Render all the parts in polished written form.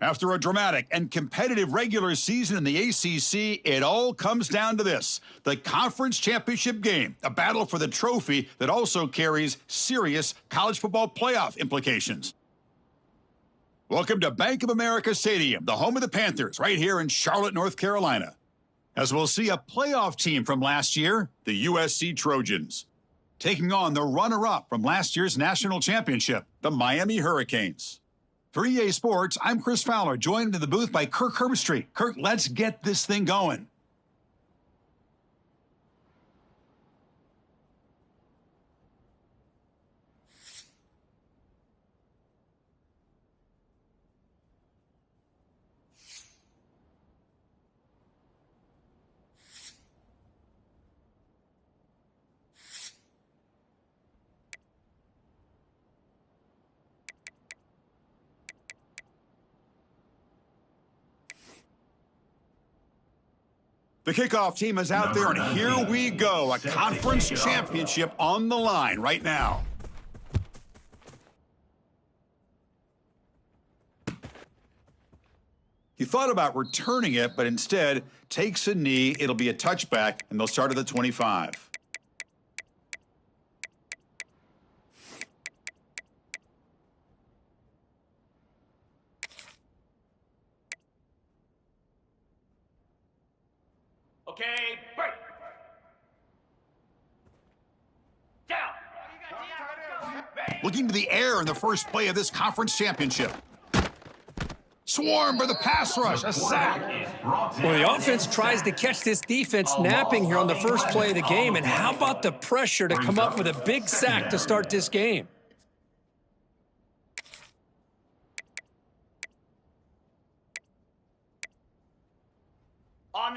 After a dramatic and competitive regular season in the ACC, it all comes down to this: the conference championship game, a battle for the trophy that also carries serious college football playoff implications. Welcome to Bank of America Stadium, the home of the Panthers, right here in Charlotte, North Carolina, as we'll see a playoff team from last year, the USC Trojans, taking on the runner-up from last year's national championship, the Miami Hurricanes. For EA Sports, I'm Chris Fowler, joined in the booth by Kirk Herbstreit. Kirk, let's get this thing going. The kickoff team is out there, and here we go. A conference championship on the line right now. He thought about returning it, but instead takes a knee. It'll be a touchback, and they'll start at the 25. Okay, break. Down. Looking to the air in the first play of this conference championship. Swarm for the pass rush, a sack. Well, the offense tries to catch this defense napping here on the first play of the game, and how about the pressure to come up with a big sack to start this game?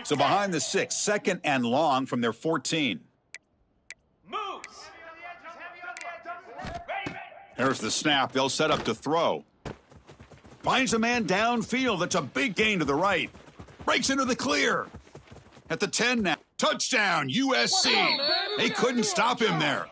So behind the 6, second and long from their 14. Moves. There's the snap. They'll set up to throw. Finds a man downfield. That's a big gain to the right. Breaks into the clear. At the 10 now. Touchdown, USC. They couldn't stop him there.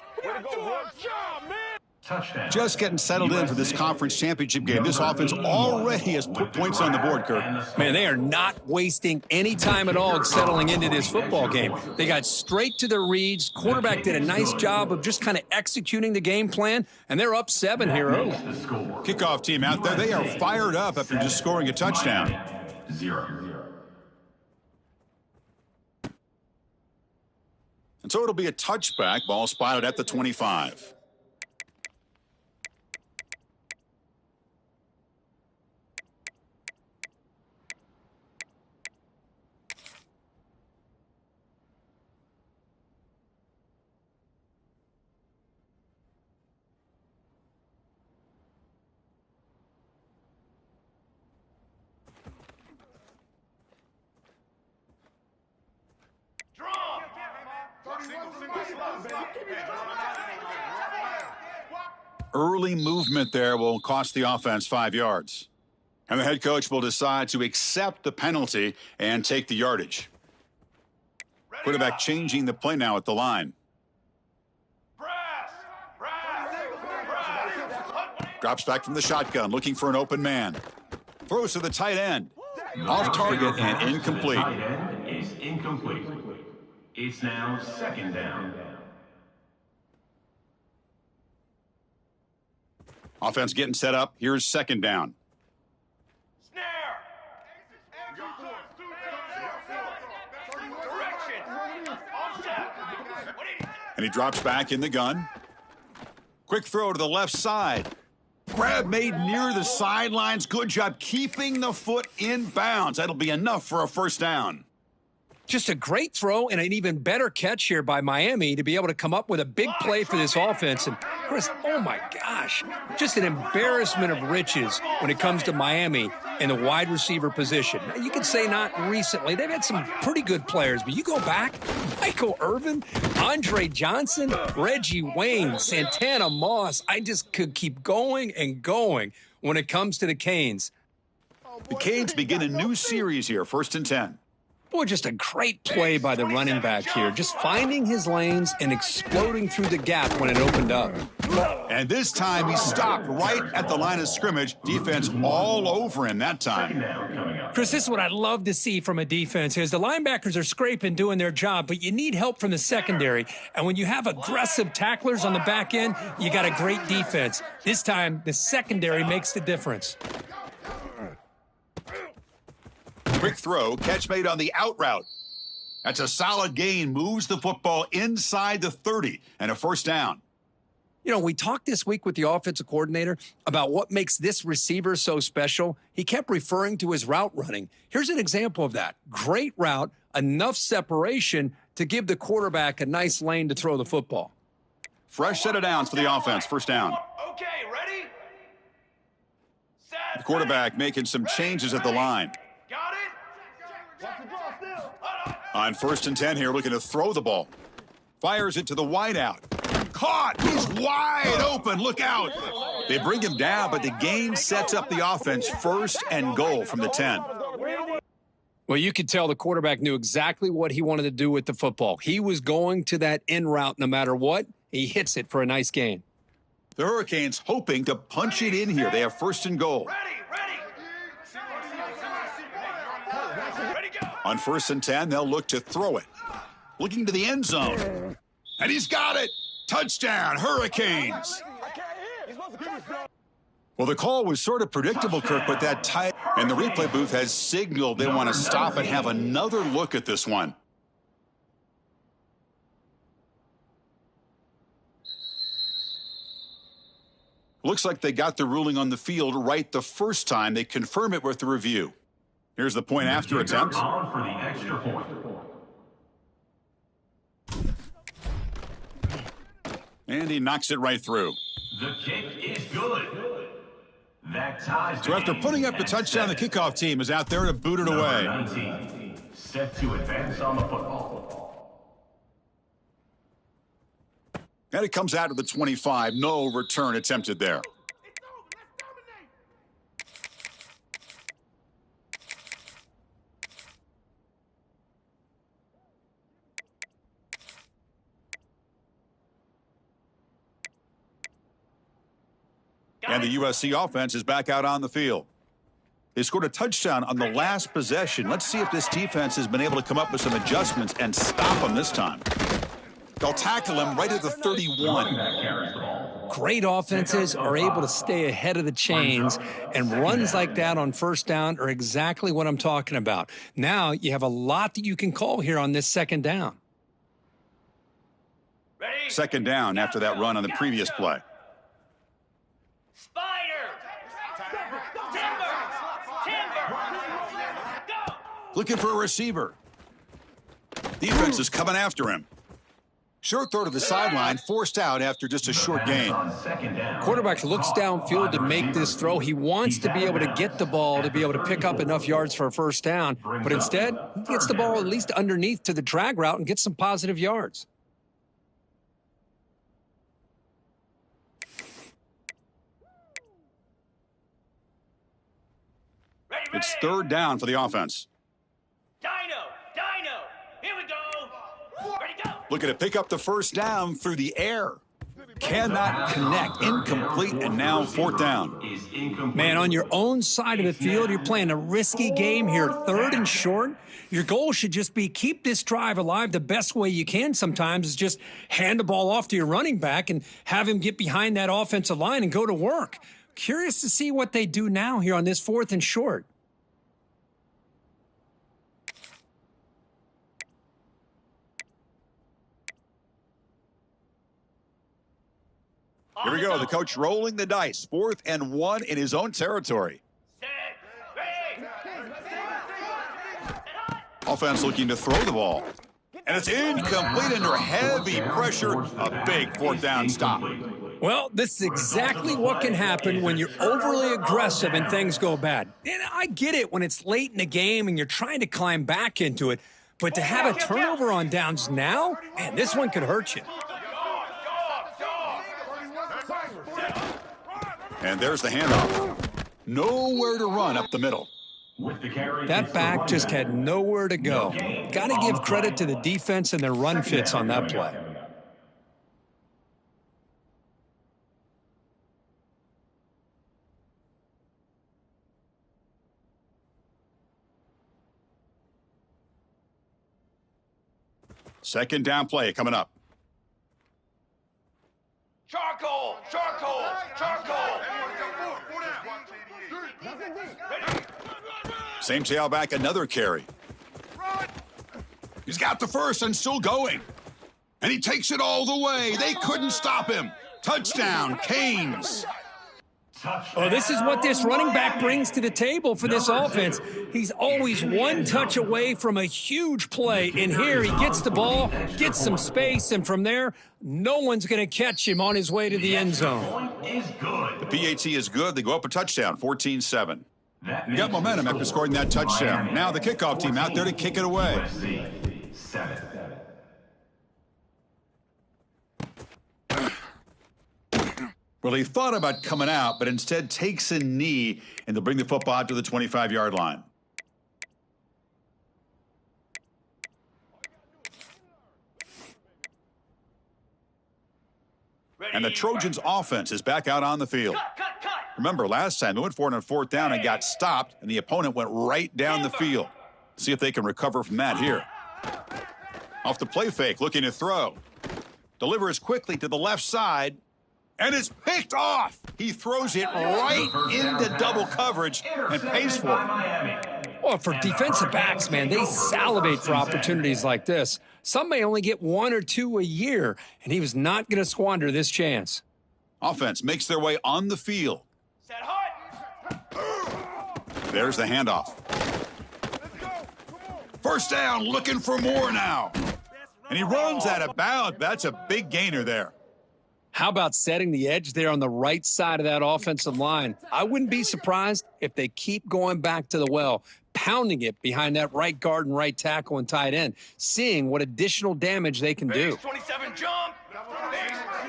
Just getting settled in for this conference championship game. This offense already has put points on the board, Kirk. Man, they are not wasting any time at all settling into this football game. They got straight to the reads. Quarterback did a nice job of just kind of executing the game plan, and they're up 7 here early. Kickoff team out there. They are fired up after just scoring a touchdown. 0. And so it'll be a touchback. Ball spotted at the 25. Early movement there will cost the offense 5 yards. And the head coach will decide to accept the penalty and take the yardage. Quarterback changing the play now at the line. Drops back from the shotgun, looking for an open man. Throws to the tight end. Off target and incomplete. Tight end is incomplete. It's now 2nd down. Offense getting set up. Here's 2nd down. Snare. Direction. And he drops back in the gun. Quick throw to the left side. Grab made near the sidelines. Good job keeping the foot in bounds. That'll be enough for a 1st down. Just a great throw and an even better catch here by Miami to be able to come up with a big play for this offense. And, Chris, oh, my gosh, just an embarrassment of riches when it comes to Miami in the wide receiver position. Now, you could say not recently. They've had some pretty good players, but you go back, Michael Irvin, Andre Johnson, Reggie Wayne, Santana Moss. I just could keep going and going when it comes to the Canes. The Canes begin a new series here, 1st and 10. Boy, just a great play by the running back here. Just finding his lanes and exploding through the gap when it opened up. And this time he stopped right at the line of scrimmage. Defense all over him that time. Chris, this is what I love to see from a defense is the linebackers are scraping, doing their job, but you need help from the secondary. And when you have aggressive tacklers on the back end, you got a great defense. This time, the secondary makes the difference. Quick throw, catch made on the out route. That's a solid gain, moves the football inside the 30, and a first down. You know, we talked this week with the offensive coordinator about what makes this receiver so special. He kept referring to his route running. Here's an example of that. Great route, enough separation to give the quarterback a nice lane to throw the football. Fresh set of downs for the offense, first down. Okay, ready? Set, The quarterback making some changes at the line. got it? On 1st and 10 here, looking to throw the ball. Fires it to the wideout. Caught! He's wide open. Look out! They bring him down, but the gain sets up the offense. 1st and goal from the 10. Well, you could tell the quarterback knew exactly what he wanted to do with the football. He was going to that in route no matter what. He hits it for a nice gain. The Hurricanes hoping to punch it in here. They have 1st and goal. Ready, go. On 1st and 10, they'll look to throw it. Looking to the end zone. And he's got it. Touchdown, Hurricanes. Well, the call was sort of predictable, Kirk, but that tight. And the replay booth has signaled they want to stop and have another look at this one. Looks like they got the ruling on the field right the first time. They confirm it with the review. Here's the point after attempt. On for the extra point. And he knocks it right through. The kick is good. That ties. So after putting up the touchdown, the kickoff team is out there to boot it Number away. 19, set to advance on the football. And it comes out of the 25. No return attempted there. And the USC offense is back out on the field. They scored a touchdown on the last possession. Let's see if this defense has been able to come up with some adjustments and stop them this time. They'll tackle him right at the 31. Great offenses are able to stay ahead of the chains, and runs like that on 1st down are exactly what I'm talking about. Now you have a lot that you can call here on this 2nd down. Ready? 2nd down after that run on the previous play. Spider. Timber. Go. Looking for a receiver. Defense is coming after him. Short throw to the sideline, forced out after just a short gain. Quarterback looks downfield to make this throw. He wants to be able to get the ball to be able to pick up enough yards for a 1st down, but instead, he gets the ball at least underneath to the drag route and gets some positive yards. Ready. It's 3rd down for the offense. Dino. Here we go. Ready, go. Looking to pick up the 1st down through the air. Cannot connect. Incomplete, and now 4th down. Man, on your own side of the field, you're playing a risky game here. 3rd and short. Your goal should just be keep this drive alive the best way you can sometimes is just hand the ball off to your running back and have him get behind that offensive line and go to work. Curious to see what they do now here on this 4th and short. Here we go. The coach rolling the dice. 4th and 1 in his own territory. Set. Ready. Offense looking to throw the ball. And it's incomplete under heavy pressure. A big 4th down stop. Well, this is exactly what can happen when you're overly aggressive and things go bad. And I get it when it's late in the game and you're trying to climb back into it. But to have a turnover on downs now, man, this one could hurt you. And there's the handoff. Nowhere to run up the middle. That back just had nowhere to go. Got to give credit to the defense and their run fits on that play. Second down play coming up. Charcoal! Charcoal! Charcoal! Ready? Same tailback, another carry. He's got the first and still going. And he takes it all the way. They couldn't stop him. Touchdown, Canes. Oh, this is what this running back brings to the table for this offense. He's always one touch away from a huge play. And here he gets the ball, gets some space, and from there, no one's going to catch him on his way to the end zone. The PAT is good. They go up a touchdown, 14-7. Got momentum after scoring that touchdown. Now the kickoff team out there to kick it away. USC 7. Well, he thought about coming out, but instead takes a knee, and they'll bring the football out to the 25-yard line. Ready? And the Trojans' offense is back out on the field. Cut! Remember, last time they went for it on fourth down and got stopped, and the opponent went right down the field. See if they can recover from that here. Off the play fake, looking to throw. Delivers quickly to the left side, and it's picked off. He throws it right into double coverage and pays for it. Well, for defensive backs, man, they salivate for opportunities like this. Some may only get one or two a year, and he was not going to squander this chance. Offense makes their way on the field. Set hard! There's the handoff. First down, looking for more now. And he runs out of bounds. That's a big gainer there. How about setting the edge there on the right side of that offensive line? I wouldn't be surprised if they keep going back to the well, pounding it behind that right guard and right tackle and tight end, seeing what additional damage they can do. 27 jump!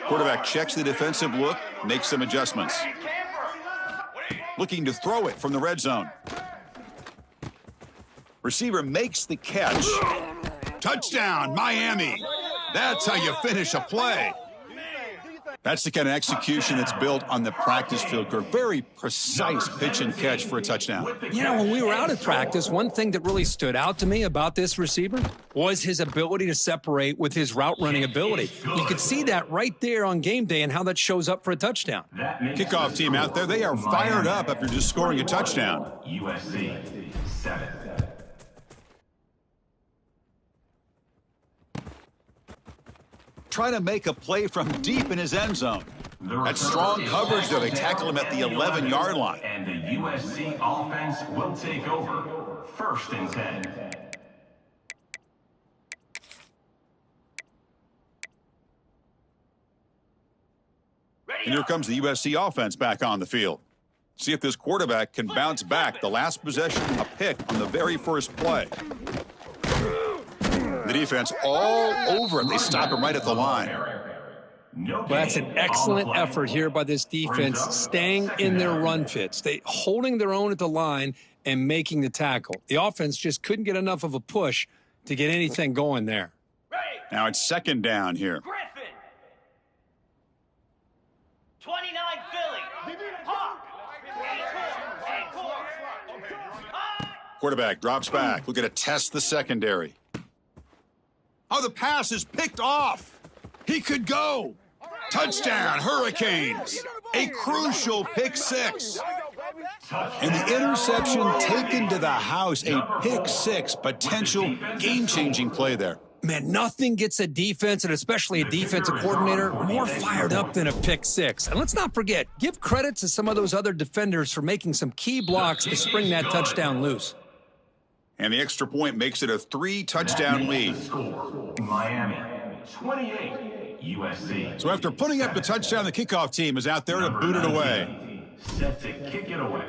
Quarterback checks the defensive look, makes some adjustments. Looking to throw it from the red zone. Receiver makes the catch. Touchdown, Miami. That's how you finish a play. That's the kind of execution that's built on the practice field. Very precise pitch and catch for a touchdown. You know, when we were out at practice, one thing that really stood out to me about this receiver was his ability to separate with his route running ability. You could see that right there on game day and how that shows up for a touchdown. Kickoff team out there, they are fired up after just scoring a touchdown. USC 7. Try to make a play from deep in his end zone. That's strong coverage, though. They tackle him at the 11-yard line. And the USC offense will take over. 1st and 10. And here comes the USC offense back on the field. See if this quarterback can bounce back. The last possession, a pick on the very first play. The defense all over it. They stop him right at the line. Well, that's an excellent effort here by this defense, staying in their run fits, holding their own at the line and making the tackle. The offense just couldn't get enough of a push to get anything going there. Now it's second down here. Griffin! 29 Philly! Hawk! Quarterback drops back. We're going to test the secondary. Oh, the pass is picked off. He could go. Touchdown, Hurricanes. A crucial pick six. And the interception taken to the house. A pick six, potential game-changing play there. Man, nothing gets a defense, and especially a defensive coordinator, more fired up than a pick six. And let's not forget, give credit to some of those other defenders for making some key blocks to spring that touchdown loose. And the extra point makes it a 3-touchdown lead. Miami 28, USC. So after putting up the touchdown, the kickoff team is out there to boot it away. Set to kick it away.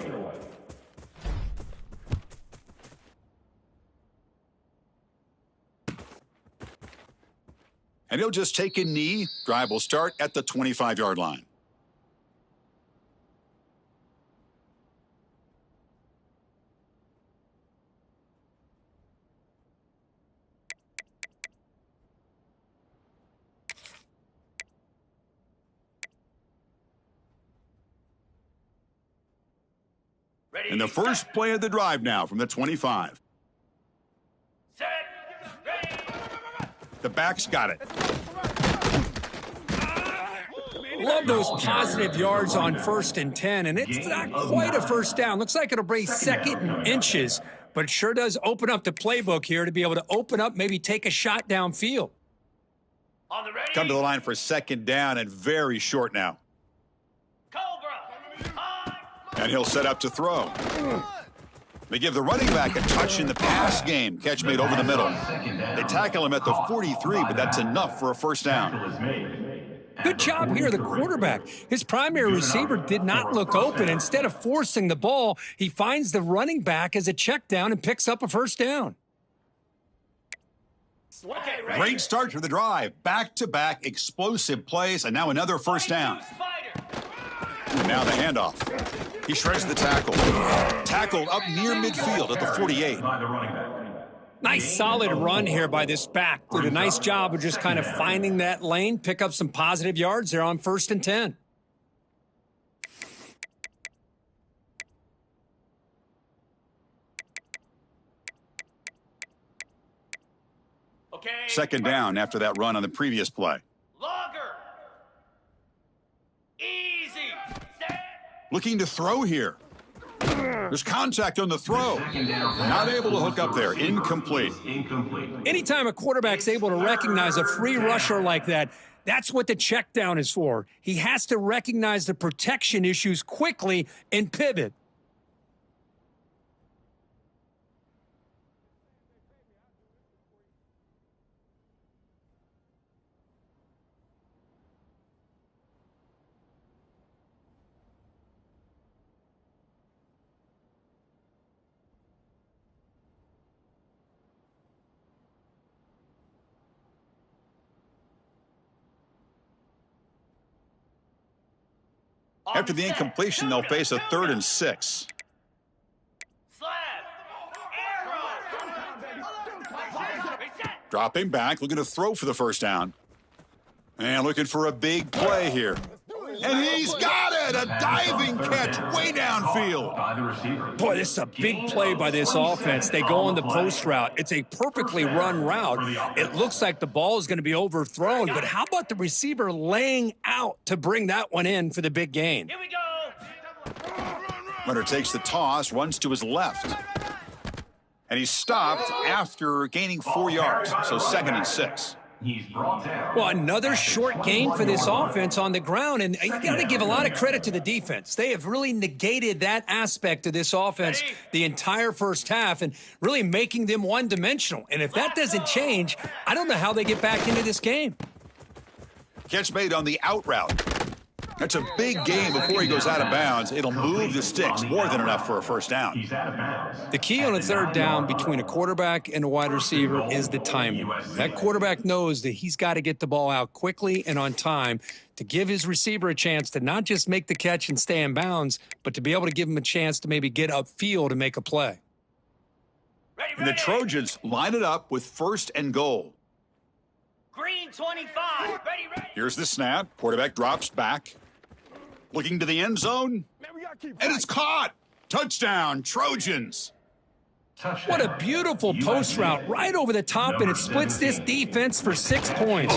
And he'll just take a knee. Drive will start at the 25-yard line. And the first play of the drive now from the 25. Set! Ready! The back's got it. Love those positive yards on 1st and 10, and it's not quite a first down. Looks like it'll bring second and inches, but it sure does open up the playbook here to be able to open up, maybe take a shot downfield. On the ready. Come to the line for 2nd down and very short now. Cobra. High. And he'll set up to throw. They give the running back a touch in the pass game. Catch made over the middle. They tackle him at the 43, but that's enough for a first down. Good job here, the quarterback. His primary receiver did not look open. Instead of forcing the ball, he finds the running back as a check down and picks up a first down. Okay, Great start to the drive. Back-to-back explosive plays, and now another first down. And now the handoff. He shreds the tackle. Tackled up near midfield at the 48. Nice solid run here by this back. Did a nice job of just kind of finding that lane, pick up some positive yards there on 1st and 10. Okay. 2nd down after that run on the previous play. Longer. Easy. Stand. Looking to throw here. There's contact on the throw. Not able to hook up there. Incomplete. Anytime a quarterback's able to recognize a free rusher like that, that's what the check down is for. He has to recognize the protection issues quickly and pivot. After the incompletion, they'll face a 3rd and 6. Slab. Arrow. Reset. Dropping back, looking to throw for the first down. And looking for a big play here. And he's got it! A diving catch way downfield. Boy, this is a big play by this offense. They go on the post route. It's a perfectly run route. It looks like the ball is going to be overthrown, but how about the receiver laying out to bring that one in for the big gain? Here we go. Runner takes the toss, runs to his left. And he's stopped after gaining 4 yards, so 2nd and 6. He's brought down. Well, another short gain for this offense on the ground, and you got to give a lot of credit to the defense. They have really negated that aspect of this offense the entire first half and really making them one-dimensional. And if that doesn't change, I don't know how they get back into this game. Catch made on the out route. That's a big gain before he goes out of bounds. It'll move the sticks, more than enough for a first down. He's out of bounds. The key on a 3rd down between a quarterback and a wide receiver is the timing. That quarterback knows that he's got to get the ball out quickly and on time to give his receiver a chance to not just make the catch and stay in bounds, but to be able to give him a chance to maybe get upfield and make a play. Ready, And the Trojans line it up with 1st and goal. Green 25. Ready, ready. Here's the snap. Quarterback drops back. Looking to the end zone. And it's caught. Touchdown, Trojans. What a beautiful post route right over the top, and it splits this defense for 6 points.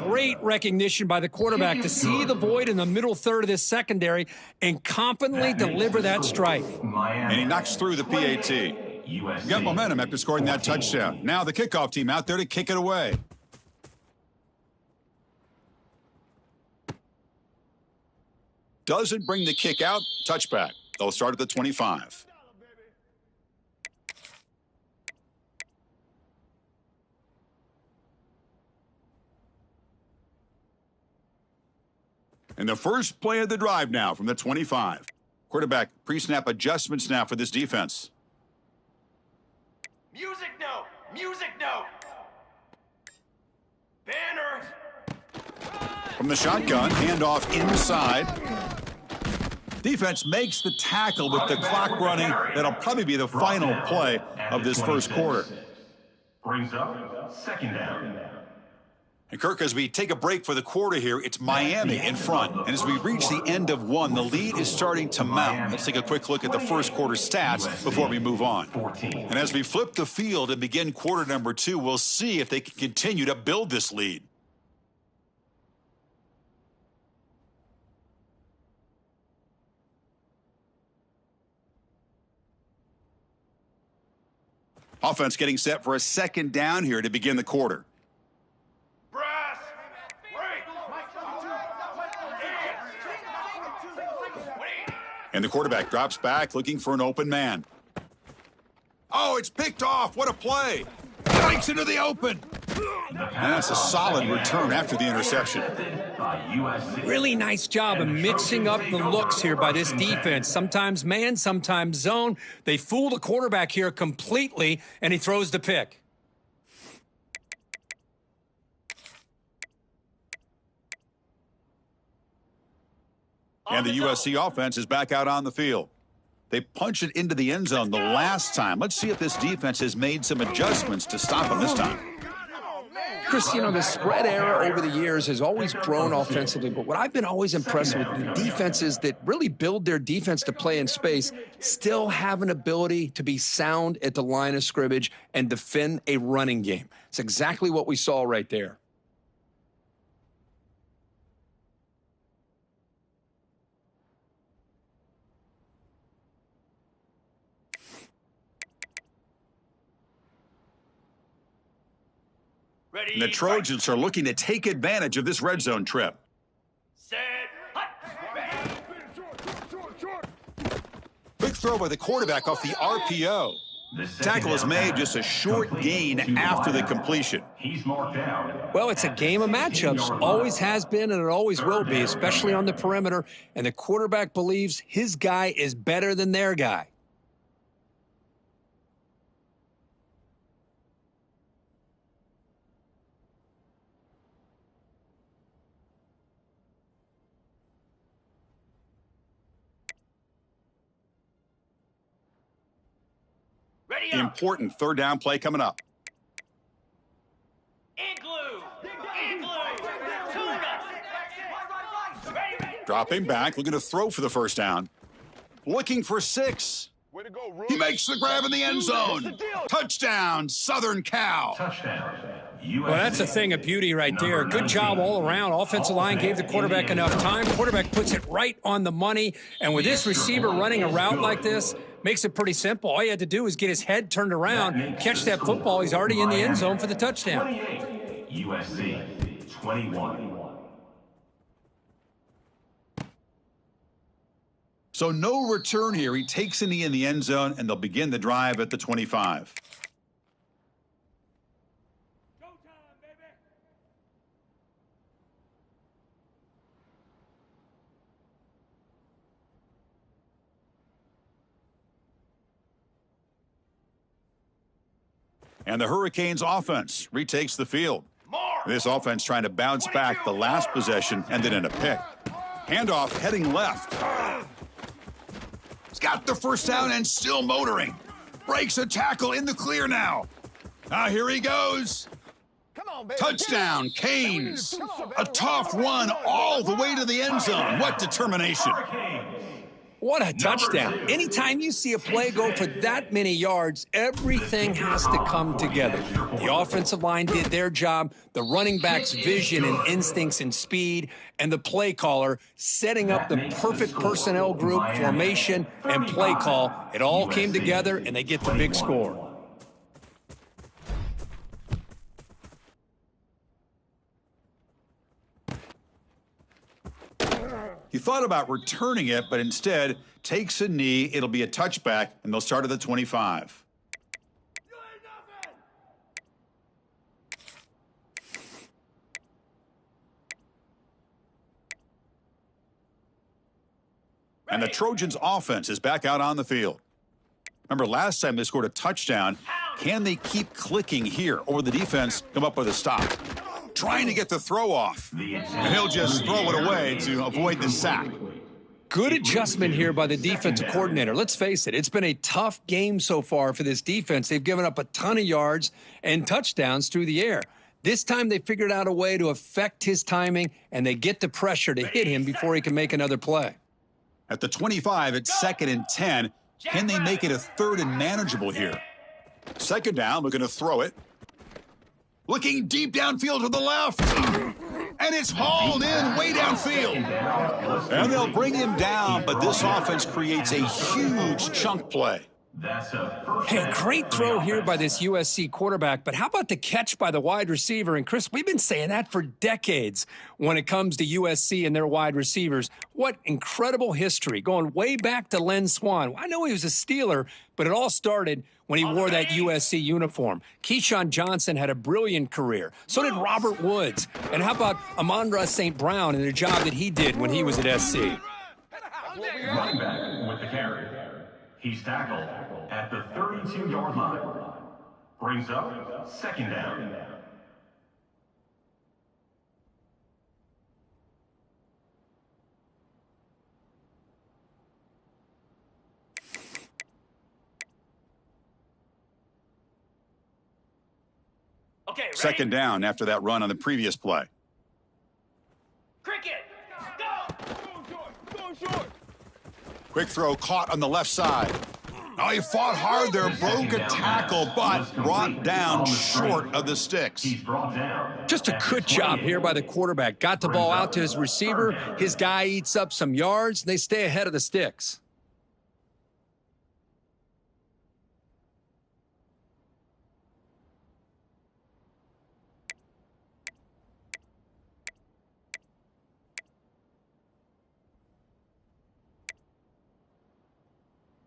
Great recognition by the quarterback to see the void in the middle third of this secondary and confidently deliver that strike. And he knocks through the PAT. Got momentum after scoring that touchdown. Now the kickoff team out there to kick it away. Doesn't bring the kick out. Touchback. They'll start at the 25. And the first play of the drive now from the 25. Quarterback pre-snap adjustments now for this defense. Music note. Music note. Banner. From the shotgun, handoff inside. Defense makes the tackle with the clock running. That'll probably be the final play of this first quarter. Brings up 2nd down. And Kirk, as we take a break for the quarter here, it's Miami in front. And as we reach the end of one, the lead is starting to mount. Let's take a quick look at the first quarter stats before we move on. And as we flip the field and begin quarter number 2, we'll see if they can continue to build this lead. Offense getting set for a second down here to begin the quarter. Brass, And the quarterback drops back looking for an open man. Oh, it's picked off. What a play. Breaks into the open. And that's a solid return after the interception. Really nice job of mixing up the looks here by this defense. Sometimes man, sometimes zone. They fool the quarterback here completely, and he throws the pick. And the USC offense is back out on the field. They punched it into the end zone the last time. Let's see if this defense has made some adjustments to stop them this time. Chris, you know, the spread era over the years has always grown offensively, but what I've been always impressed with, the defenses that really build their defense to play in space still have an ability to be sound at the line of scrimmage and defend a running game. It's exactly what we saw right there. ready, And the Trojans are looking to take advantage of this red zone trip. set, hut. Big throw by the quarterback off the RPO. Tackle is made, just a short gain after the completion. He's marked out. Well, it's a game of matchups. Always has been and it always will be, especially on the perimeter. And the quarterback believes his guy is better than their guy. Ready up. Important third down play coming up. Igloo. Igloo. Tuna. Ready. Dropping back, looking to throw for the first down. Looking for 6. He makes the grab in the end zone. Touchdown, Southern Cal. Touchdown. USC. Well, that's a thing of beauty right there. Good job all around. Offensive line gave the quarterback enough time. Quarterback puts it right on the money. And with this receiver running a route like this, makes it pretty simple. All you had to do is get his head turned around, catch that football. He's already in the end zone for the touchdown. 28, USC 21. So no return here. He takes a knee in the end zone, and they'll begin the drive at the 25. And the Hurricanes offense retakes the field. This offense trying to bounce back the last possession, ended in a pick. Handoff heading left. He's got the first down and still motoring. Breaks a tackle in the clear now. Here he goes. Touchdown, Canes. A tough run all the way to the end zone. What determination. What a touchdown. Anytime you see a play go for that many yards, everything has to come together. The offensive line did their job, the running back's vision and instincts and speed, and the play caller setting up the perfect personnel group, formation, and play call. It all came together, and they get the big score. He thought about returning it, but instead takes a knee. It'll be a touchback, and they'll start at the 25. And the Trojans' offense is back out on the field. Remember, last time they scored a touchdown. Can they keep clicking here, or will the defense come up with a stop? Trying to get the throw off. And he'll just throw it away to avoid the sack. Good adjustment here by the defensive coordinator. Let's face it, it's been a tough game so far for this defense. They've given up a ton of yards and touchdowns through the air. This time they figured out a way to affect his timing, and they get the pressure to hit him before he can make another play. At the 25, it's 2nd and 10. Can they make it a 3rd and manageable here? 2nd down, looking to throw it. Looking deep downfield to the left. And it's hauled in way downfield. And they'll bring him down, but this offense creates a huge chunk play. Hey, great throw here by this USC quarterback, but how about the catch by the wide receiver? And, Chris, we've been saying that for decades when it comes to USC and their wide receivers. What incredible history, going way back to Len Swan. I know he was a Steeler, but it all started when he wore that USC uniform. Keyshawn Johnson had a brilliant career. So did Robert Woods. And how about Amon-Ra St. Brown and the job that he did when he was at SC? Running back with the carry. He's tackled at the 32-yard line. Brings up 2nd down. Okay, ready? 2nd down after that run on the previous play. Cricket, go! Quick throw caught on the left side. Oh, he fought hard there, broke a tackle, but brought down short of the sticks. He's brought down. Just a good job here by the quarterback. Got the ball out to his receiver. His guy eats up some yards. They stay ahead of the sticks.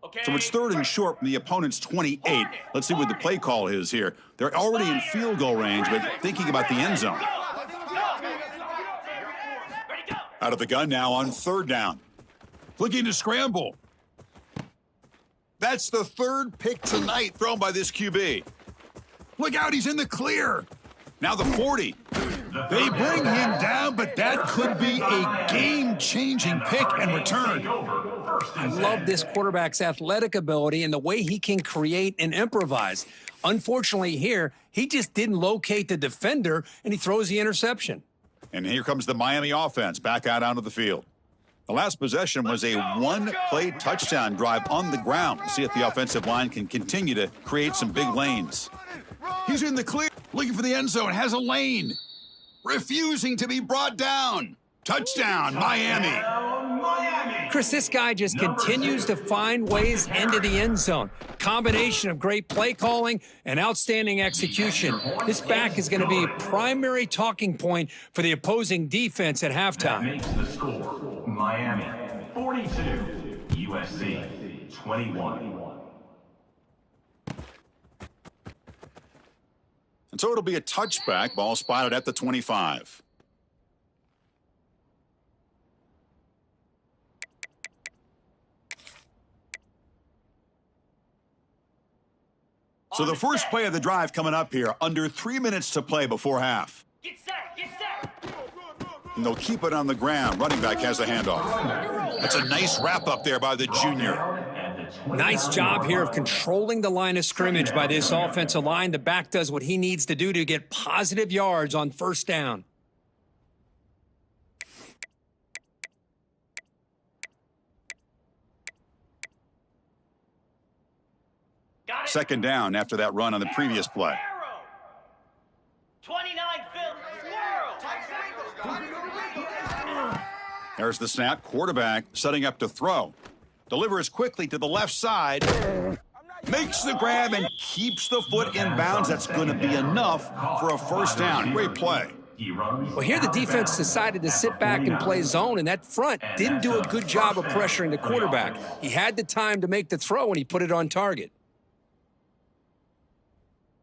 Okay. So it's 3rd and short from the opponent's 28. Let's see what the play call is here. They're already in field goal range, but thinking about the end zone. Ready, go! Out of the gun now on 3rd down. Looking to scramble. That's the 3rd pick tonight thrown by this QB. Look out, he's in the clear. Now the 40. They bring him down, but that could be a game-changing pick and return. I love this quarterback's athletic ability and the way he can create and improvise. Unfortunately here, he just didn't locate the defender, and he throws the interception. And here comes the Miami offense back out onto the field. The last possession was a one-play touchdown drive on the ground. See if the offensive line can continue to create some big lanes. He's in the clear, looking for the end zone, has a lane. Refusing to be brought down. Touchdown, Miami. Chris, this guy just continues to find ways into the end zone. Combination of great play calling and outstanding execution. This back is going to be a primary talking point for the opposing defense at That halftime. makes the score Miami 42, USC 21. And so it'll be a touchback, ball spotted at the 25. So the first play of the drive coming up here, under 3 minutes to play before half. Get set, get set! And they'll keep it on the ground. Running back has the handoff. That's a nice wrap up there by the junior. Nice job here of controlling the line of scrimmage by this offensive line. The back does what he needs to do to get positive yards on 1st down. Got it? 2nd down after that run on the previous play. Arrow. 29 Phil. There's the snap. Quarterback setting up to throw. Delivers quickly to the left side. Makes the grab and keeps the foot in bounds. That's going to be enough for a 1st down. Great play. Well, here the defense decided to sit back and play zone, and that front didn't do a good job of pressuring the quarterback. He had the time to make the throw, and he put it on target.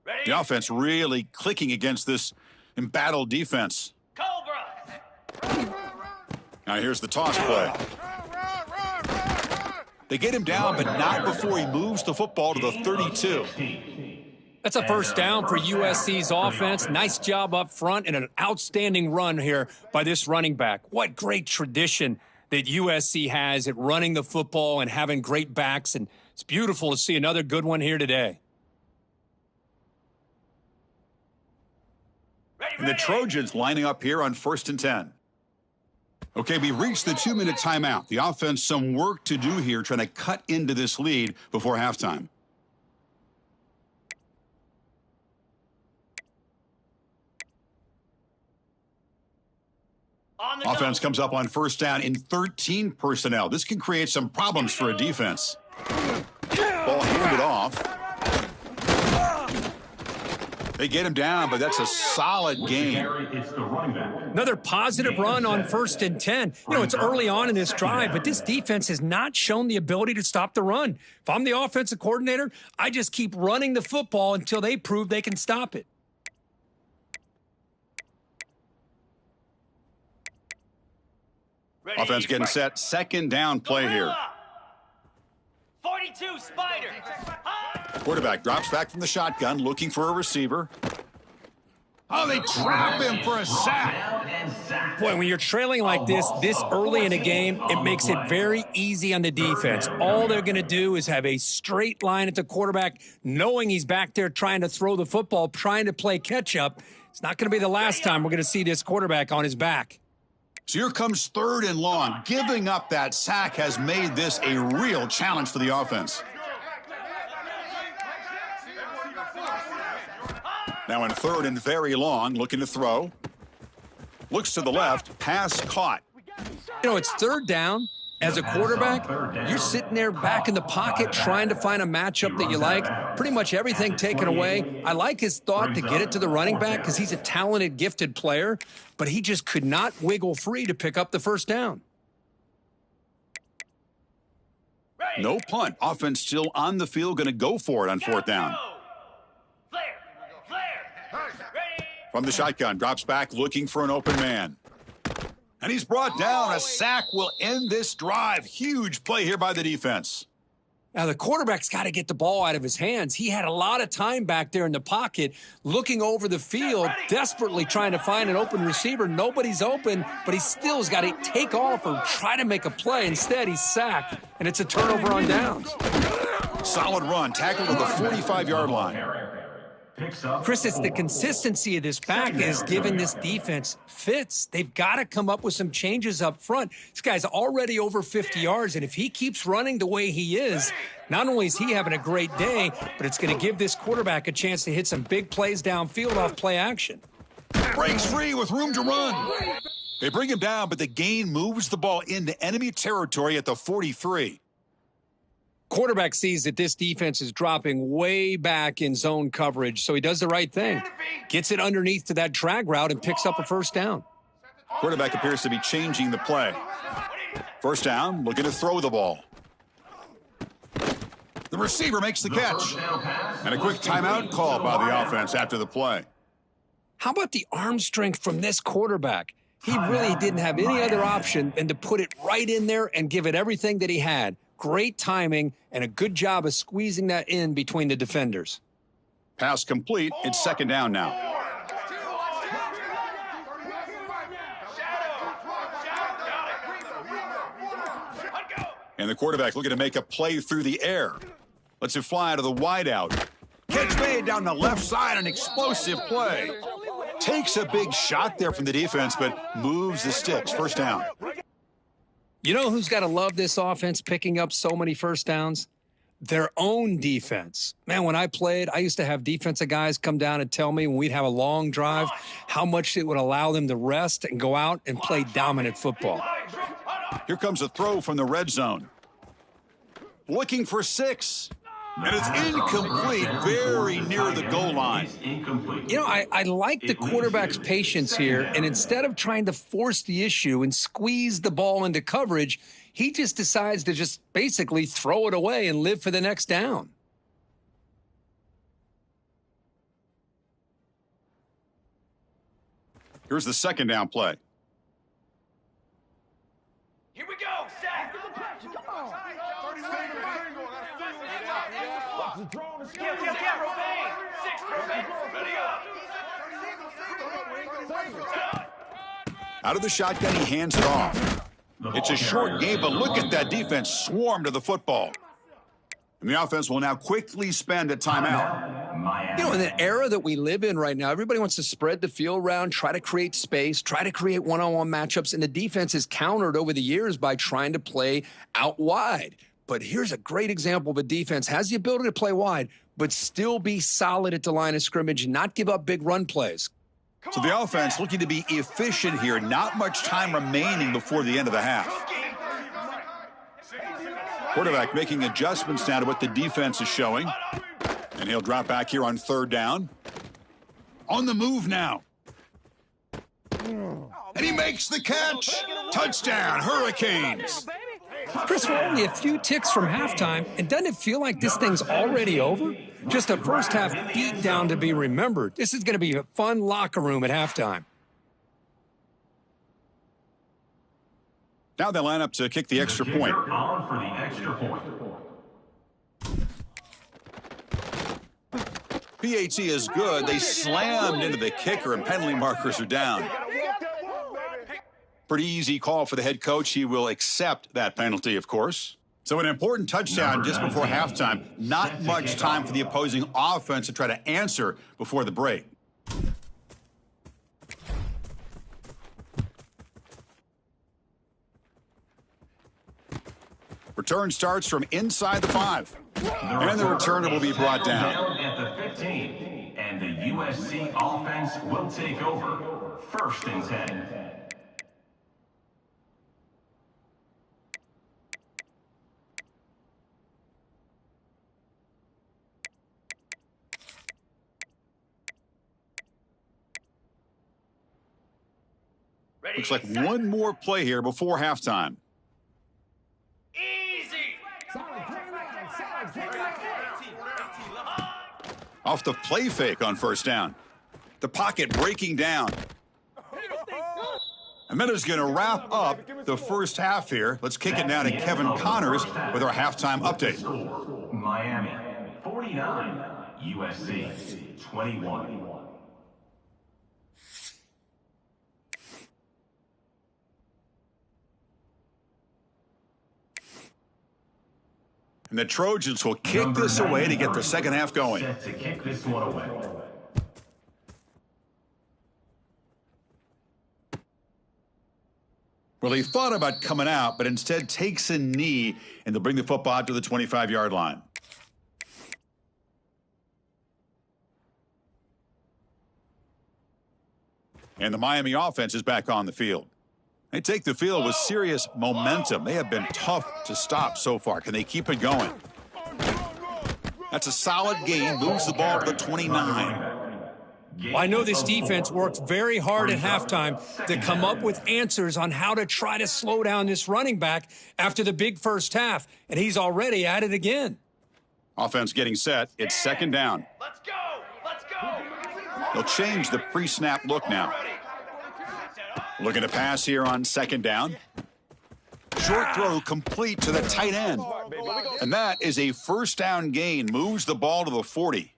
Ready? The offense really clicking against this embattled defense. Cobra. Now here's the toss play. They get him down, but not before he moves the football to the 32. That's a 1st down for USC's offense. Nice job up front and an outstanding run here by this running back. What great tradition that USC has at running the football and having great backs, and it's beautiful to see another good one here today. Ready, And the Trojans lining up here on 1st and 10. Okay, we reached the 2-minute timeout. The offense some work to do here trying to cut into this lead before halftime. Offense comes up on 1st down in 13 personnel. This can create some problems for a defense. Ball handed off. They get him down, but that's a solid game. Another positive run on 1st and 10. You know, it's early on in this drive, but this defense has not shown the ability to stop the run. If I'm the offensive coordinator, I just keep running the football until they prove they can stop it. Offense getting set. 2nd down play here. 42 Spider. Quarterback drops back from the shotgun, looking for a receiver. Oh, they trap him for a sack. Boy, when you're trailing like this early in a game, it makes it very easy on the defense. All they're going to do is have a straight line at the quarterback, knowing he's back there trying to throw the football, trying to play catch-up. It's not going to be the last time we're going to see this quarterback on his back. So here comes 3rd and long. Giving up that sack has made this a real challenge for the offense. Now in 3rd and very long, looking to throw. Looks to the left, pass caught. You know, it's 3rd down. As a quarterback, you're sitting there back in the pocket trying to find a matchup that you like. Pretty much everything taken away. I like his thought to get it to the running back because he's a talented, gifted player, but he just could not wiggle free to pick up the 1st down. No punt. Offense still on the field, going to go for it on 4th down. From the shotgun, drops back, looking for an open man. And he's brought down. A sack will end this drive. Huge play here by the defense. Now, the quarterback's got to get the ball out of his hands. He had a lot of time back there in the pocket, looking over the field, desperately trying to find an open receiver. Nobody's open, but he still has got to take off or try to make a play. Instead, he's sacked, and it's a turnover on downs. Solid run. Tackled at the 45-yard line. Chris, it's the consistency of this back that has given this defense fits. They've got to come up with some changes up front. This guy's already over 50 yards, and if he keeps running the way he is, not only is he having a great day, but it's going to give this quarterback a chance to hit some big plays downfield off play action. Breaks free with room to run. They bring him down, but the gain moves the ball into enemy territory at the 43. Quarterback sees that this defense is dropping way back in zone coverage, so he does the right thing. Gets it underneath to that drag route and picks up a 1st down. Quarterback appears to be changing the play. 1st down, looking to throw the ball. The receiver makes the catch. And a quick timeout called by the offense after the play. How about the arm strength from this quarterback? He really didn't have any other option than to put it right in there and give it everything that he had. Great timing and a good job of squeezing that in between the defenders. Pass complete. It's 2nd down now. And the quarterback looking to make a play through the air. Lets it fly out of the wideout. Catch made down the left side, an explosive play. Takes a big shot there from the defense, but moves the sticks. 1st down. You know who's got to love this offense picking up so many 1st downs? Their own defense. Man, when I played, I used to have defensive guys come down and tell me when we'd have a long drive how much it would allow them to rest and go out and play dominant football. Here comes a throw from the red zone. Looking for 6. And it's incomplete, very near the goal line. You know, I like the quarterback's patience here, and instead of trying to force the issue and squeeze the ball into coverage, he just decides to just basically throw it away and live for the next down. Here's the 2nd down play. Here we go, Zach. Get Romaine. 6 Romaine. Ready up. Out of the shotgun, he hands it off. It's a short game, but look at that defense swarm to the football. And the offense will now quickly spend a timeout. Miami. You know, in the era that we live in right now, everybody wants to spread the field around, try to create space, try to create one-on-one matchups, and the defense is countered over the years by trying to play out wide. But here's a great example of a defense has the ability to play wide, but still be solid at the line of scrimmage and not give up big run plays. So the offense looking to be efficient here. Not much time remaining before the end of the half. Quarterback making adjustments now to what the defense is showing. And he'll drop back here on third down. On the move now. And he makes the catch. Touchdown, Hurricanes. Chris, we're only a few ticks from halftime, and doesn't it feel like this thing's already over? Just a first-half beatdown to be remembered. This is going to be a fun locker room at halftime. Now they line up to kick the extra point. On for the extra point. PAT is good. They slammed into the kicker, and penalty markers are down. Pretty easy call for the head coach. He will accept that penalty, of course. So an important touchdown just before halftime. Not much time for the opposing offense to try to answer before the break. Return starts from inside the 5. And the returner will be brought down. At the 15, and the USC offense will take over. 1st and 10. Looks like one more play here before halftime. Easy. Off the play fake on first down. The pocket breaking down. And that is going to wrap up the first half here. Let's kick it now to Kevin Connors with our halftime update. Miami 49, USC 21. And the Trojans will kick this away to get the second half going. Set to kick this one away. Well, he thought about coming out, but instead takes a knee, and they'll bring the football out to the 25-yard line. And the Miami offense is back on the field. They take the field with serious momentum. They have been tough to stop so far. Can they keep it going? That's a solid gain. Moves the ball to the 29. Well, I know this defense worked very hard at halftime to come up with answers on how to try to slow down this running back after the big first half, and he's already at it again. Offense getting set. It's second down. Let's go. Let's go. They'll change the pre-snap look now. Looking to pass here on second down. Short throw complete to the tight end. And that is a first down gain. Moves the ball to the 40.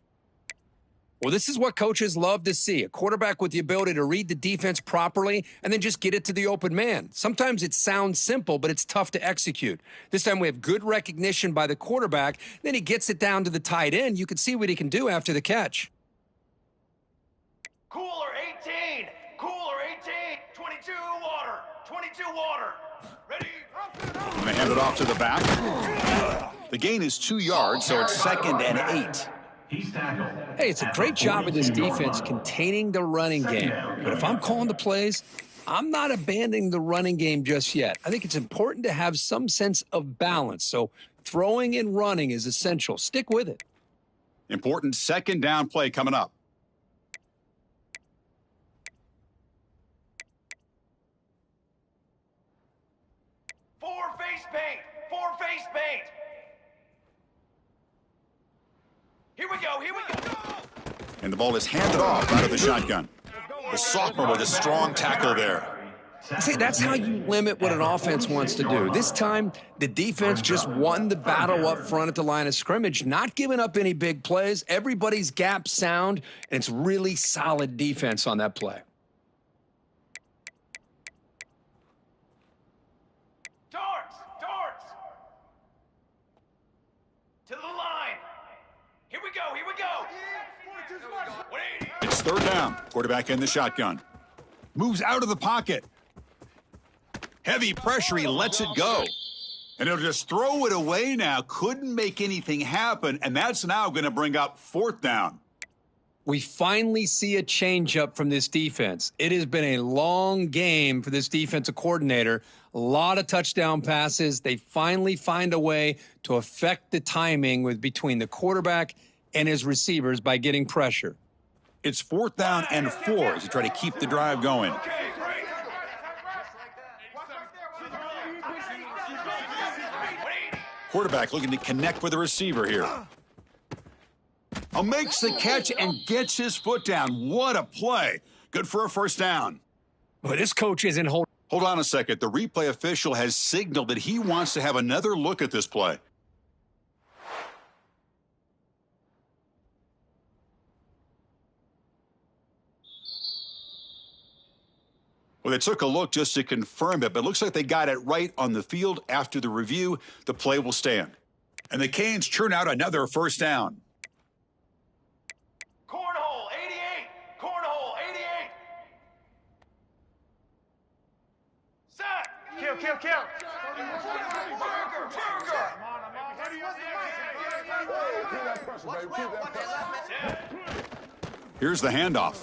Well, this is what coaches love to see, a quarterback with the ability to read the defense properly and then just get it to the open man. Sometimes it sounds simple, but it's tough to execute. This time we have good recognition by the quarterback. Then he gets it down to the tight end. You can see what he can do after the catch. Cooler 18. Cooler 18. 22 water. 22 water. Ready? And they hand it off to the back. The gain is 2 yards, so it's second and 8. Hey, it's a great job of this defense containing the running game. But if I'm calling the plays, I'm not abandoning the running game just yet. I think it's important to have some sense of balance. So throwing and running is essential. Stick with it. Important second down play coming up. Four face paint. Four face paint. Here we go. Here we go. And the ball is handed off out of the shotgun. The sophomore with a strong tackle there. See, that's how you limit what an offense wants to do. This time, the defense just won the battle up front at the line of scrimmage, not giving up any big plays. Everybody's gap sound, and it's really solid defense on that play. Darts. Darts. To the line. Here we go. Here we go. It's third down. Quarterback in the shotgun. Moves out of the pocket. Heavy pressure. He lets it go. And he'll just throw it away now. Couldn't make anything happen. And that's now going to bring up fourth down. We finally see a changeup from this defense. It has been a long game for this defensive coordinator. A lot of touchdown passes. They finally find a way to affect the timing between the quarterback and his receivers by getting pressure. It's fourth down and 4 as you try to keep the drive going. Quarterback looking to connect with the receiver here. Makes the catch and gets his foot down. What a play. Good for a first down. But this coach isn't holding. Hold on a second. The replay official has signaled that he wants to have another look at this play. Well, they took a look just to confirm it, but it looks like they got it right on the field. After the review, the play will stand. And the Canes churn out another first down. Cornhole 88. Cornhole 88. Set. Kill. Here's the handoff.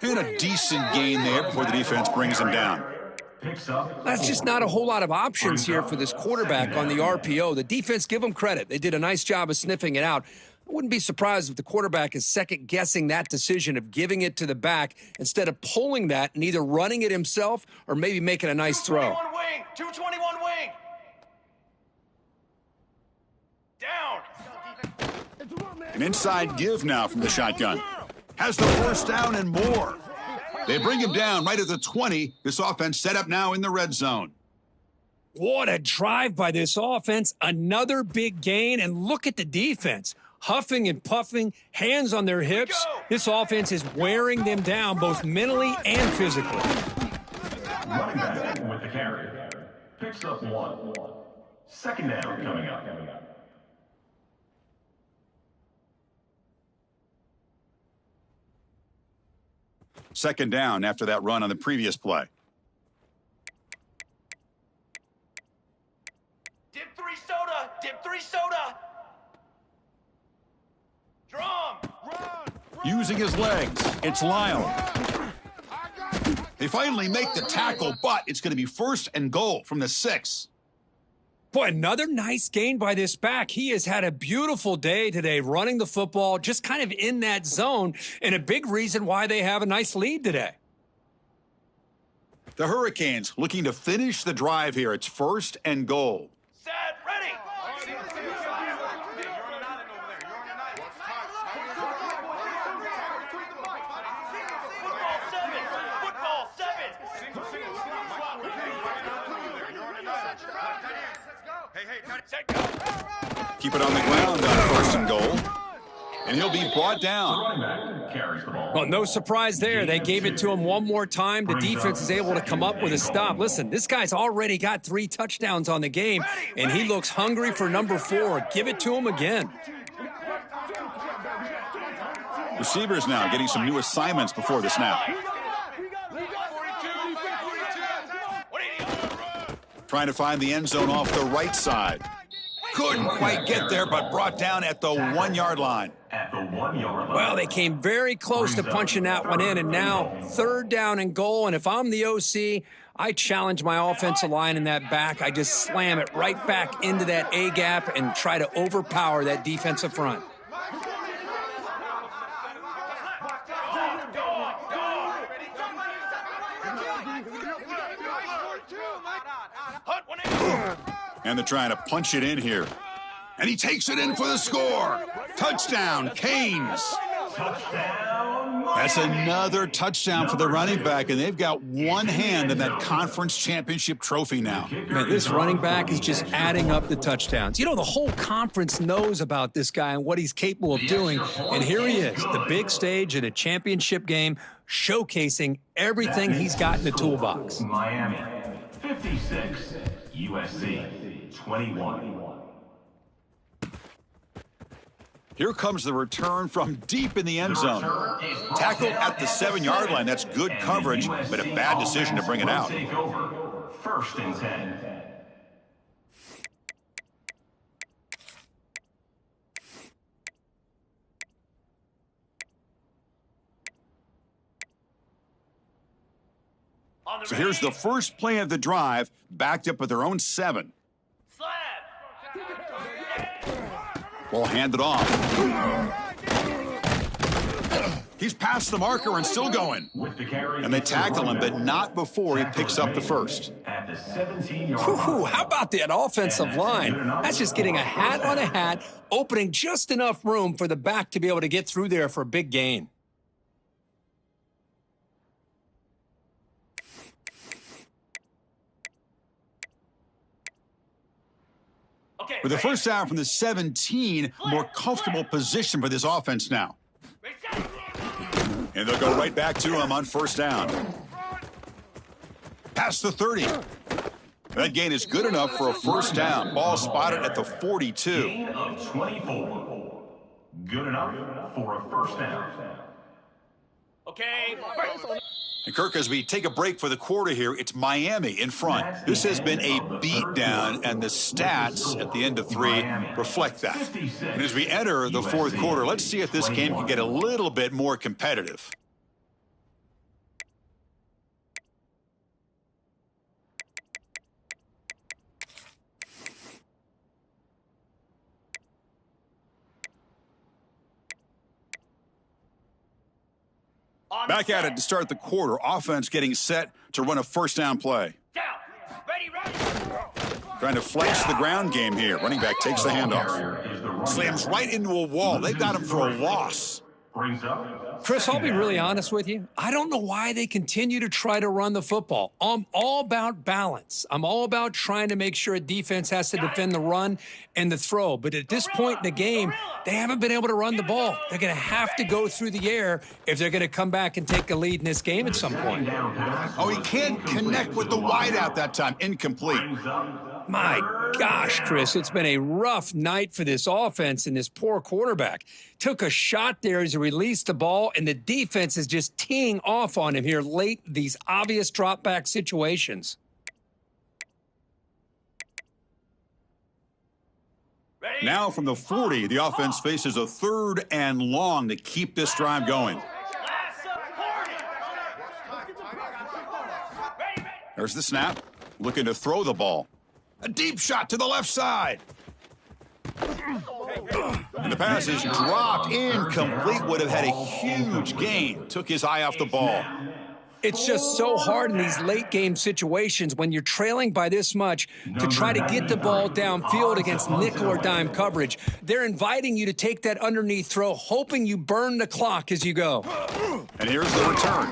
And a decent gain there before the defense brings him down. That's just not a whole lot of options here for this quarterback on the RPO. The defense, give them credit. They did a nice job of sniffing it out. I wouldn't be surprised if the quarterback is second-guessing that decision of giving it to the back instead of pulling that and either running it himself or maybe making a nice throw. 221 wing. Down. An inside give now from the shotgun. Has the first down and more. They bring him down right at the 20. This offense set up now in the red zone. What a drive by this offense. Another big gain, and look at the defense. Huffing and puffing, hands on their hips. This offense is wearing them down both mentally and physically. Running back with the carry. Picks up 1. Second down coming up. Second down after that run on the previous play. Dip 3 soda. Drum. Using his legs, it's Lyle. They finally make the tackle, but it's going to be first and goal from the 6. Boy, another nice gain by this back. He has had a beautiful day today running the football, just kind of in that zone, and a big reason why they have a nice lead today. The Hurricanes looking to finish the drive here. It's first and goal. Set. Ready. Football 7. Set, go. Keep it on the ground on first and goal. And he'll be brought down. Well, no surprise there. They gave it to him one more time. The defense is able to come up with a stop. Listen, this guy's already got 3 touchdowns on the game, and he looks hungry for number 4. Give it to him again. Receivers now getting some new assignments before the snap. Trying to find the end zone off the right side. Couldn't quite get there, but brought down at the 1-yard line. Well, they came very close to punching that one in, and now third down and goal. And if I'm the OC, I challenge my offensive line in that back. I just slam it right back into that A-gap and try to overpower that defensive front. And they're trying to punch it in here. And he takes it in for the score. Touchdown, Canes. That's another touchdown for the running back, and they've got one hand in that conference championship trophy now. Man, this running back is just adding up the touchdowns. You know, the whole conference knows about this guy and what he's capable of doing, and here he is, the big stage in a championship game, showcasing everything he's got in the toolbox. Miami, 56, USC, 21. Here comes the return from deep in the end zone. Tackled at the 7-yard line. That's good coverage, but a bad decision to bring it out. First and 10. So here's the first play of the drive, backed up with their own 7. Ball handed off. He's past the marker and still going. And they tackle him, but not before he picks up the first. How about that offensive line? That's just getting a hat on a hat, opening just enough room for the back to be able to get through there for a big gain. With the first down from the 17, more comfortable position for this offense now. And they'll go right back to him on first down. Past the 30. That gain is good enough for a first down. Ball spotted at the 42. Gain of 24. Good enough for a first down. Okay. And Kirk, as we take a break for the quarter here, it's Miami in front. This has been a beatdown, and the stats at the end of 3 reflect that. And as we enter the fourth quarter, let's see if this game can get a little bit more competitive. Back at it to start the quarter. Offense getting set to run a first down play. Down. Ready. Trying to flex the ground game here. Running back takes the handoff. Slams right into a wall. They've got him for a loss. Chris, I'll be really honest with you. I don't know why they continue to try to run the football. I'm all about balance. I'm all about trying to make sure a defense has to defend the run and the throw. But at this point in the game, they haven't been able to run the ball. They're going to have to go through the air if they're going to come back and take a lead in this game at some point. Oh, he can't connect with the wideout that time. Incomplete. My gosh, Chris, it's been a rough night for this offense and this poor quarterback. Took a shot there as he released the ball, and the defense is just teeing off on him here late, these obvious drop-back situations. Now from the 40, the offense faces a 3rd and long to keep this drive going. There's the snap. Looking to throw the ball. A deep shot to the left side. And the pass is dropped. Incomplete. Would have had a huge gain. Took his eye off the ball. It's just so hard in these late game situations when you're trailing by this much to try to get the ball downfield against nickel or dime coverage. They're inviting you to take that underneath throw, hoping you burn the clock as you go. And here's the return.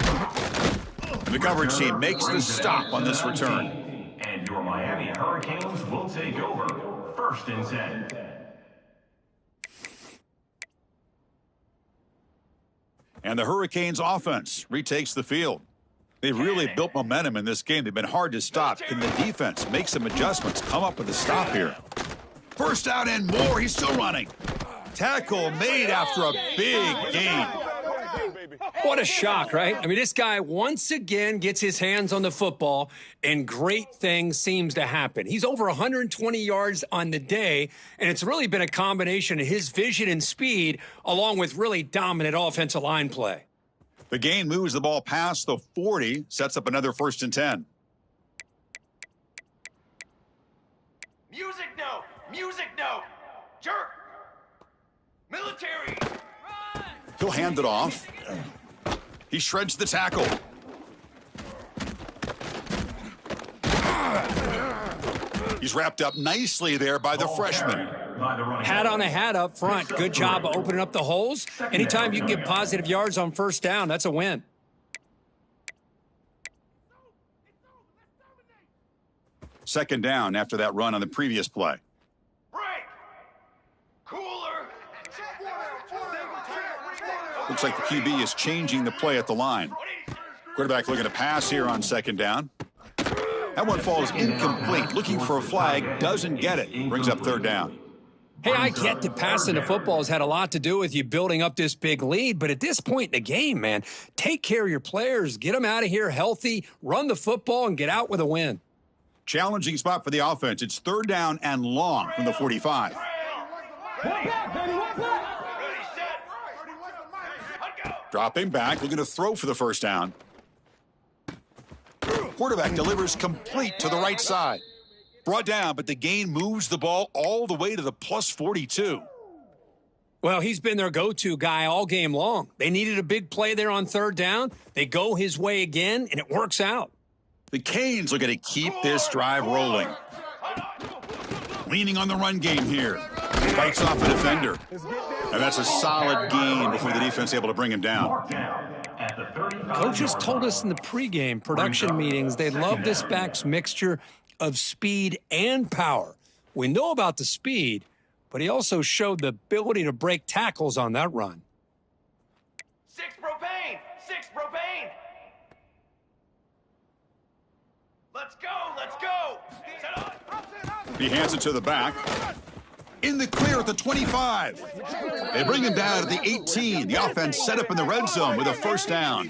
And the coverage team makes the stop on this return. And your Miami Hurricanes will take over. First and 10. And the Hurricanes offense retakes the field. They've really built momentum in this game. They've been hard to stop. Can the defense make some adjustments, come up with a stop here? First out and more. He's still running. Tackle made after a big gain. What a shock, right? I mean, this guy once again gets his hands on the football, and great things seems to happen. He's over 120 yards on the day, and it's really been a combination of his vision and speed along with really dominant offensive line play. The gain moves the ball past the 40, sets up another 1st and 10. Music note. Music note. Jerk. Military. He'll hand it off. He shreds the tackle. He's wrapped up nicely there by the freshman. Hat on a hat up front. Good job of opening up the holes. Anytime you can get positive yards on first down, that's a win. Second down after that run on the previous play. Break. Cooler. Looks like the QB is changing the play at the line. Quarterback looking to pass here on second down. That one falls incomplete. Looking for a flag, doesn't get it. Brings up third down. Hey, I get that passing the football has had a lot to do with you building up this big lead, but at this point in the game, man, take care of your players, get them out of here healthy, run the football, and get out with a win. Challenging spot for the offense. It's 3rd down and long from the 45. Dropping back, looking to throw for the first down. Quarterback delivers complete to the right side. Brought down, but the gain moves the ball all the way to the plus 42. Well, he's been their go-to guy all game long. They needed a big play there on 3rd down. They go his way again, and it works out. The Canes are going to keep this drive rolling. Leaning on the run game here. Bites off a defender. And that's a solid gain before the defense is able to bring him down. Coaches told us in the pregame production meetings they love this back's mixture of speed and power. We know about the speed, but he also showed the ability to break tackles on that run. 6 propane! 6 propane! Let's go! Let's go! Set up! He hands it to the back. In the clear at the 25. They bring him down at the 18. The offense set up in the red zone with a first down.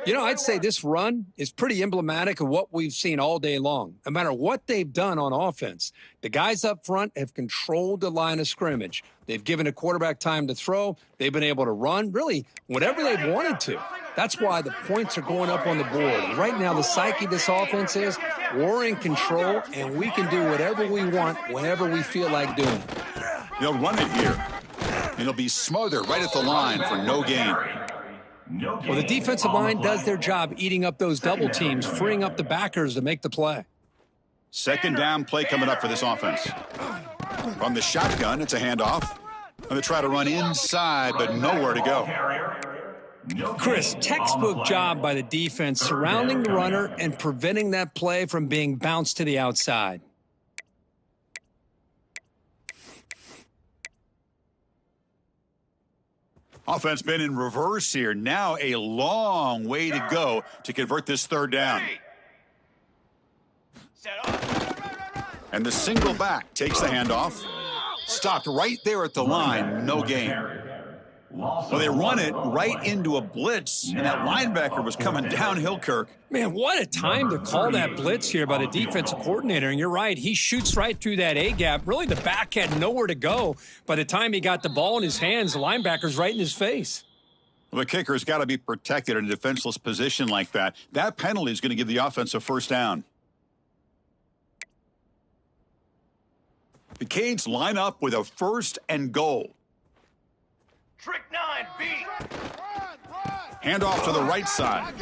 You know, I'd say this run is pretty emblematic of what we've seen all day long. No matter what they've done on offense, the guys up front have controlled the line of scrimmage. They've given a quarterback time to throw. They've been able to run, really, whatever they've wanted to. That's why the points are going up on the board. And right now, the psyche of this offense is we're in control, and we can do whatever we want whenever we feel like doing it. They'll run it here. And it'll be smothered right at the line for no gain. Well, the defensive line does their job eating up those double teams, freeing up the backers to make the play. 2nd down play coming up for this offense. From the shotgun, it's a handoff. And they try to run inside, but nowhere to go. Chris, textbook job by the defense surrounding the runner and preventing that play from being bounced to the outside. Offense been in reverse here. Now a long way to go to convert this 3rd down. And the single back takes the handoff. Stopped right there at the line. No gain. Well, they run it right into a blitz, and that linebacker was coming downhill, Kirk. Man, what a time to call that blitz here by the defensive coordinator. And you're right, he shoots right through that A-gap. Really, the back had nowhere to go. By the time he got the ball in his hands, the linebacker's right in his face. Well, the kicker's got to be protected in a defenseless position like that. That penalty is going to give the offense a first down. The Canes line up with a 1st and goal. Trick 9B. Handoff to the right side.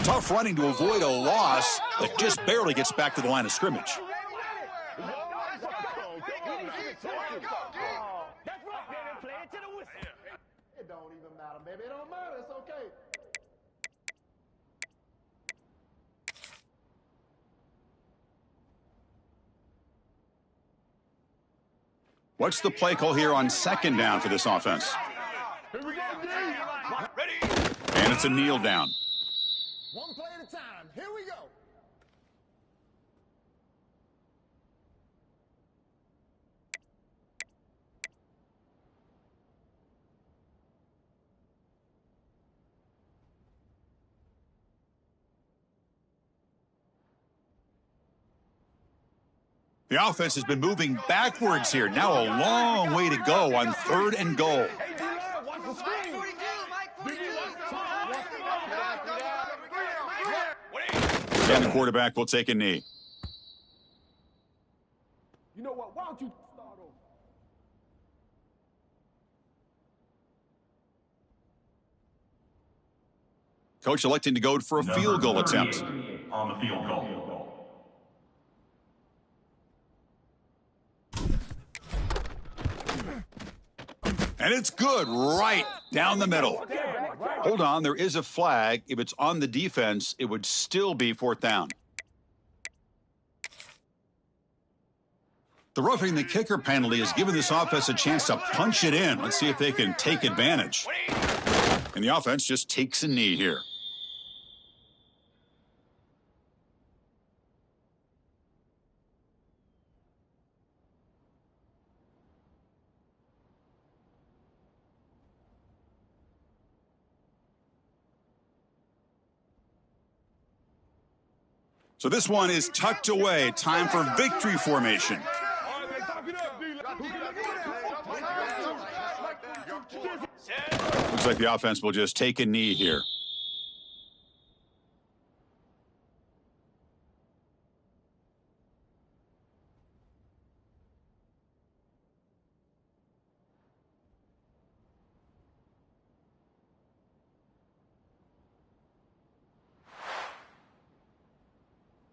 Tough running to avoid a loss, but just barely gets back to the line of scrimmage. It don't even matter, baby. It don't matter. It's okay. What's the play call here on 2nd down for this offense? And it's a kneel down. One play at a time. Here we go. The offense has been moving backwards here. Now a long way to go on 3rd and goal. And the quarterback will take a knee. You know what? Why don't you start over? Coach electing to go for a field goal attempt. On the field goal. And it's good right down the middle. Hold on, there is a flag. If it's on the defense, it would still be 4th down. The roughing the kicker penalty has given this offense a chance to punch it in. Let's see if they can take advantage. And the offense just takes a knee here. So this one is tucked away. Time for victory formation. Looks like the offense will just take a knee here.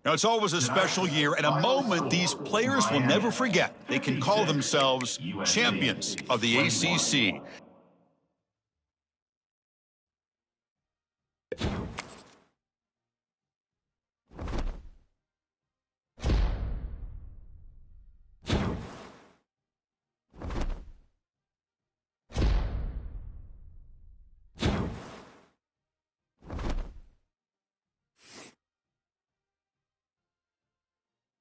Now, it's always a special year and a moment these players will never forget. They can call themselves champions of the ACC.